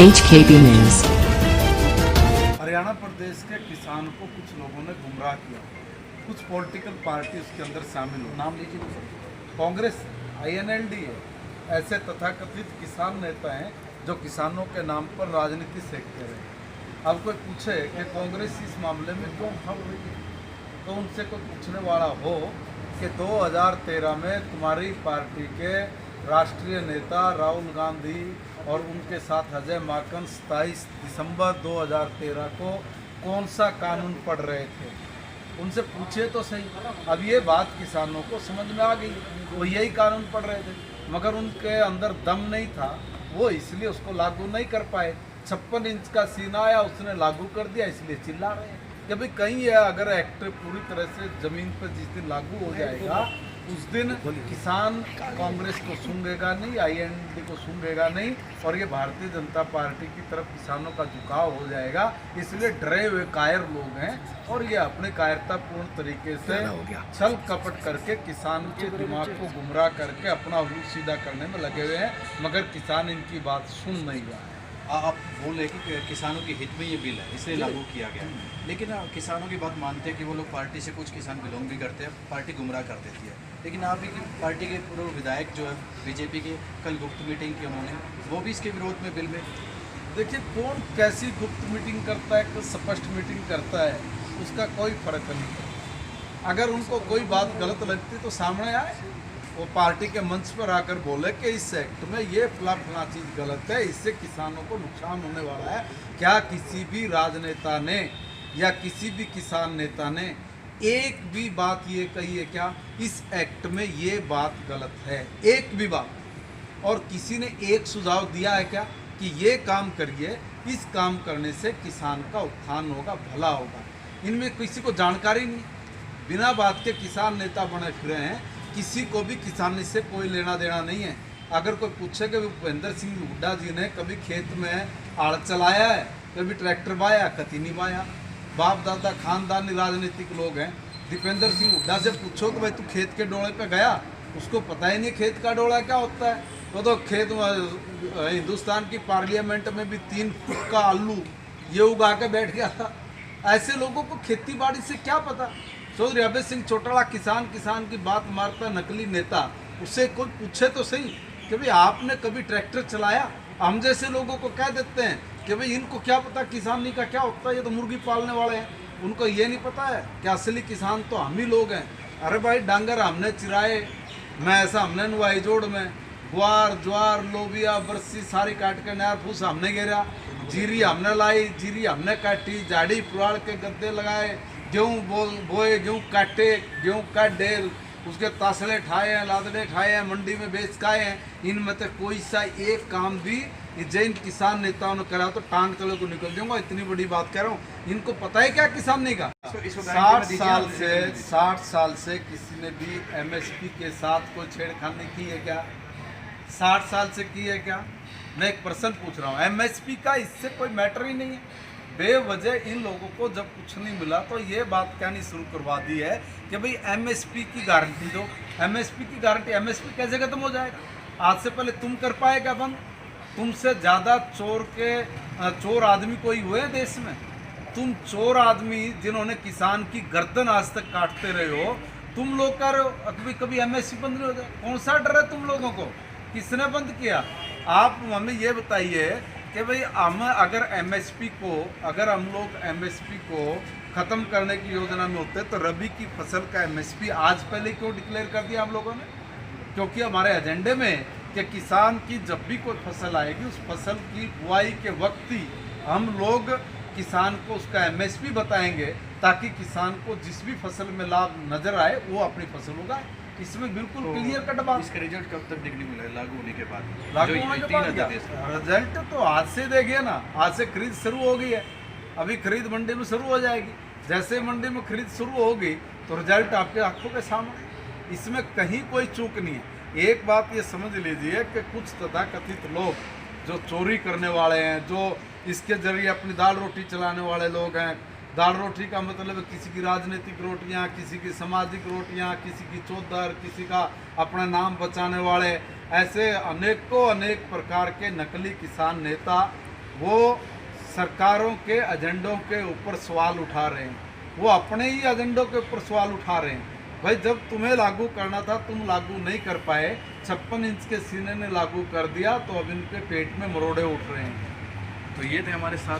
HKB News। Haryana प्रदेश के किसान को कुछ लोगों ने गुमराह किया, कुछ पॉलिटिकल पार्टी उसके अंदर शामिल हो, नाम लीजिए सर, कांग्रेस, INLD है, ऐसे तथाकथित किसान नेता हैं जो किसानों के नाम पर राजनीति सेकते रहे। अब कोई पूछे कि कांग्रेस इस मामले में क्यों खड़ रही है, तो उनसे कोई पूछने वाला हो कि 2013 में तुम्हारी पार्टी के राष्ट्रीय नेता राहुल गांधी और उनके साथ अजय माकन 27 दिसंबर 2013 को कौन सा कानून पढ़ रहे थे, उनसे पूछे तो सही। अब ये बात किसानों को समझ में आ गई, वो यही कानून पढ़ रहे थे, मगर उनके अंदर दम नहीं था, वो इसलिए उसको लागू नहीं कर पाए। 56 इंच का सीना आया, उसने लागू कर दिया, इसलिए चिल्ला रहे हैं कि भाई कहीं है, अगर एक्ट पूरी तरह से ज़मीन पर जिस दिन लागू हो जाएगा उस दिन किसान कांग्रेस को सूंघेगा नहीं, INLD को सूंघेगा नहीं, और ये भारतीय जनता पार्टी की तरफ किसानों का झुकाव हो जाएगा। इसलिए डरे हुए कायर लोग हैं और ये अपने कायरतापूर्ण तरीके से छल कपट करके किसान के दिमाग को गुमराह करके अपना रूट सीधा करने में लगे हुए हैं, मगर किसान इनकी बात सुन नहीं रहा है। आप बोले कि किसानों के हित में ये बिल है इसलिए लागू किया गया, लेकिन किसानों की बात मानते हैं कि वो लोग पार्टी से कुछ किसान बिलोंग भी करते हैं, पार्टी गुमराह कर देती है। लेकिन आप ही की पार्टी के पूर्व विधायक जो है बीजेपी के, कल गुप्त मीटिंग की उन्होंने, वो भी इसके विरोध में बिल में। देखिए, कौन कैसी गुप्त मीटिंग करता है, कोई स्पष्ट मीटिंग करता है, उसका कोई फर्क नहीं पड़ता। अगर उनको कोई बात गलत लगती तो सामने आए, वो पार्टी के मंच पर आकर बोले कि इस एक्ट में ये फला चीज़ गलत है, इससे किसानों को नुकसान होने वाला है। क्या किसी भी राजनेता ने या किसी भी किसान नेता ने एक भी बात ये कही है क्या इस एक्ट में ये बात गलत है? एक भी बात। और किसी ने एक सुझाव दिया है क्या कि ये काम करिए, इस काम करने से किसान का उत्थान होगा, भला होगा? इनमें किसी को जानकारी नहीं, बिना बात के किसान नेता बने फिरे हैं, किसी को भी किसानी से कोई लेना देना नहीं है। अगर कोई पूछे कि भूपेंद्र सिंह हुड्डा जी ने कभी खेत में आड़ चलाया है, कभी ट्रैक्टर बाया, कति नहीं बाया। बाप दादा खानदानी राजनीतिक लोग हैं। दीपेंद्र सिंह हुड्डा से पूछो कि भाई तू खेत के डोले पे गया, उसको पता ही नहीं खेत का डोला क्या होता है। वो तो खेत हिंदुस्तान की पार्लियामेंट में भी 3 फुट का आलू ये उगा के बैठ गया था। ऐसे लोगों को खेती बाड़ी से क्या पता। चौधरी अभय सिंह चौटाला किसान की बात मारता नकली नेता, उससे कोई पूछे तो सही कि भाई आपने कभी ट्रैक्टर चलाया? हम जैसे लोगों को कह देते हैं कि भाई इनको क्या पता किसानी का क्या होता है, ये तो मुर्गी पालने वाले हैं, उनको ये नहीं पता है कि असली किसान तो हम ही लोग हैं। अरे भाई डांगर हमने चिराए, मैंसा हमने नुआई जोड़ में, ग्वार ज्वार लोबिया बरसी सारी काट के नया फूस हमने घेरा, जीरी हमने लाई, जीरी हमने काटी, झाड़ी पुराड़ के गद्दे लगाए, गेहूँ बोए, गेहूँ काटे, गेहूँ काट ढेर, उसके तासले ठाए हैं, लादड़े ठाए हैं, मंडी में बेच खाए हैं। इनमें तो कोई सा एक काम भी जैन किसान नेताओं ने करा तो टांग तले को निकल जाऊंगा। इतनी बड़ी बात कह रहा हूँ, इनको पता है क्या किसानी का? 60 साल से किसी ने भी MSP के साथ कोई छेड़खानी की है क्या? 60 साल से की है क्या? मैं एक प्रश्न पूछ रहा हूँ। MSP का इससे कोई मैटर ही नहीं है। बेवजह इन लोगों को जब कुछ नहीं मिला तो ये बात कहनी शुरू करवा दी है कि भाई MSP की गारंटी दो। MSP की गारंटी, MSP कैसे खत्म हो जाएगा? आज से पहले तुम कर पाएगा बंद? तुमसे ज़्यादा चोर आदमी कोई हुए हैं देश में? तुम चोर आदमी जिन्होंने किसान की गर्दन आज तक काटते रहे हो, तुम लोग कर कभी MSP बंद नहीं हो जाए? कौन सा डर है तुम लोगों को? किसने बंद किया? आप हमें ये बताइए कि भाई हम अगर अगर हम लोग MSP को ख़त्म करने की योजना में होते तो रबी की फसल का MSP आज पहले क्यों डिक्लेयर कर दिया हम लोगों ने? क्योंकि हमारे एजेंडे में कि किसान की जब भी कोई फसल आएगी उस फसल की बुआई के वक्त ही हम लोग किसान को उसका MSP बताएंगे, ताकि किसान को जिस भी फसल में लाभ नज़र आए वो अपनी फसल उगाए। इसमें बिल्कुल क्लियर कट बात। इसका रिजल्ट कब तक देखने मिला है लागू होने के बाद? लागू होने के बाद रिजल्ट तो आज से देखिए ना, आज से खरीद शुरू हो गई है, अभी खरीद मंडी में शुरू हो जाएगी। जैसे मंडी में खरीद शुरू होगी तो रिजल्ट आपके आंखों के सामने। इसमें कहीं कोई चूक नहीं है। एक बात ये समझ लीजिए कि कुछ तथाकथित लोग जो चोरी करने वाले हैं, जो इसके जरिए अपनी दाल रोटी चलाने वाले लोग हैं, दाल रोटी का मतलब किसी की राजनीतिक रोटियां, किसी की सामाजिक रोटियां, किसी की चौधर, किसी का अपना नाम बचाने वाले, ऐसे अनेक प्रकार के नकली किसान नेता वो सरकारों के एजेंडों के ऊपर सवाल उठा रहे हैं, वो अपने ही एजेंडों के ऊपर सवाल उठा रहे हैं। भाई जब तुम्हें लागू करना था तुम लागू नहीं कर पाए, 56 इंच के सीने ने लागू कर दिया, तो अब इनके पेट में मरोड़े उठ रहे हैं। तो ये थे हमारे साथ